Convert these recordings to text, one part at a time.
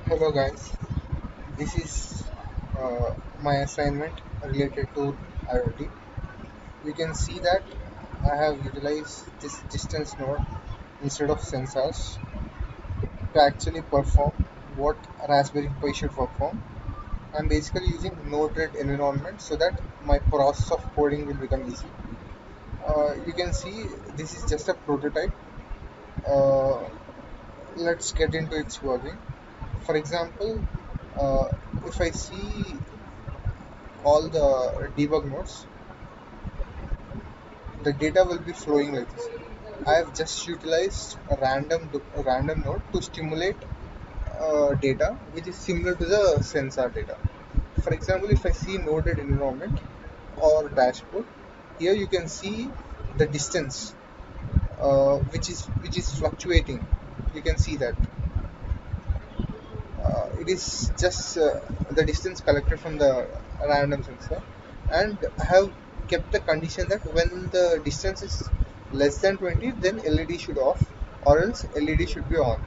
Hello guys, this is my assignment related to IoT. You can see that I have utilized this distance node instead of sensors to actually perform what Raspberry Pi should perform. I'm basically using Node-RED environment so that my process of coding will become easy. You can see this is just a prototype. Uh, let's get into its working. For example, uh, if I see all the debug nodes, the data will be flowing like this. I have just utilized a random node to stimulate data which is similar to the sensor data. For example, if I see noded environment or dashboard, here you can see the distance which is fluctuating. You can see that it is just the distance collected from the random sensor, and I have kept the condition that when the distance is less than 20, then LED should off, or else LED should be on.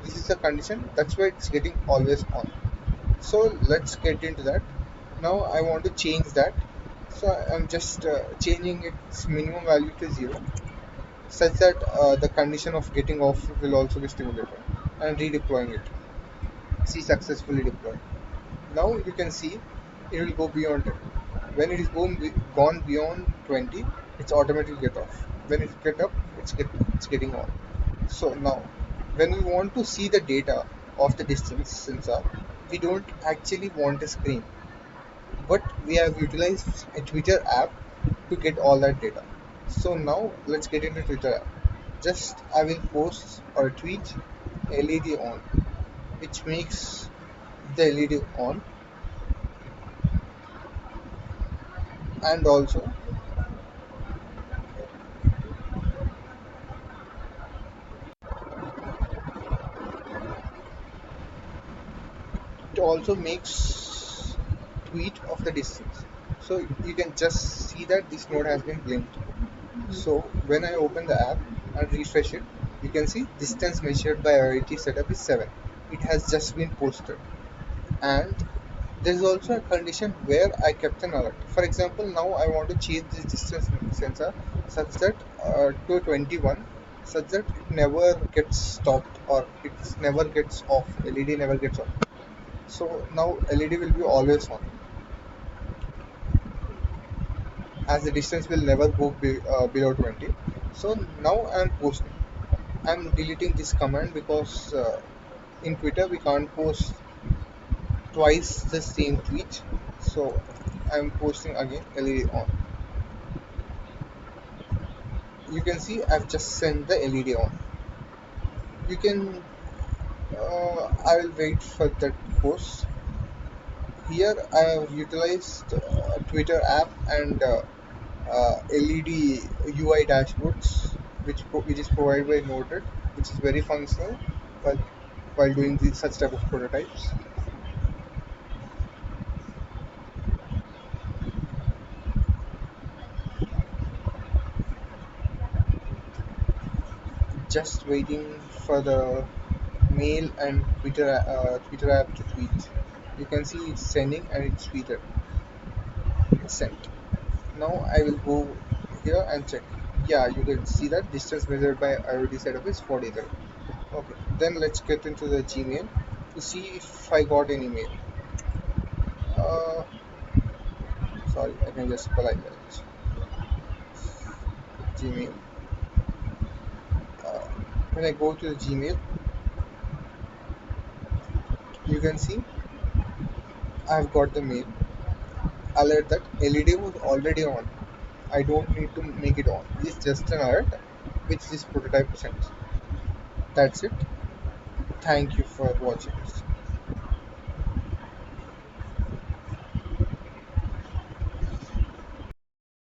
This is the condition, that's why it's getting always on. So let's get into that. Now I want to change that, so I'm just changing its minimum value to 0, such that the condition of getting off will also be stimulated, and redeploying it. See, successfully deployed. Now you can see it will go beyond 10. When it is gone beyond 20, it's automatically get off. When it get up, it's getting on. So now, when we want to see the data of the distance sensor, we don't actually want a screen, but we have utilized a Twitter app to get all that data. So now let's get into Twitter app. Just I will post or tweet LED on, which makes the LED on, and also it also makes tweet of the distance. So you can just see that this node has been blinked. So when I open the app and refresh it, you can see distance measured by IoT setup is 7. It has just been posted. And there is also a condition where I kept an alert. For example, now I want to change this distance sensor such that to 21, such that it never gets stopped, or it never gets off. LED never gets off. So now LED will be always on, as the distance will never go below 20. So now I'm posting. I'm deleting this command because in Twitter we can't post twice the same tweet. So I'm posting again LED on. You can see I've just sent the LED on. You can I will wait for that post. Here I have utilized Twitter app and LED UI dashboards, which is provided by Node-RED, which is very functional while doing such type of prototypes. Just waiting for the mail and Twitter app to tweet. You can see it's sending and it's tweeted. It's sent. Now I will go here and check. Yeah, you can see that distance measured by IoT setup is 43. Okay, then let's get into the Gmail to see if I got any mail. Uh, Sorry, I can just spell like that. Gmail. Uh, when I go to the Gmail, you can see I've got the mail alert that LED was already on. I don't need to make it on. It's just an alert which this prototype sends. That's it. Thank you for watching.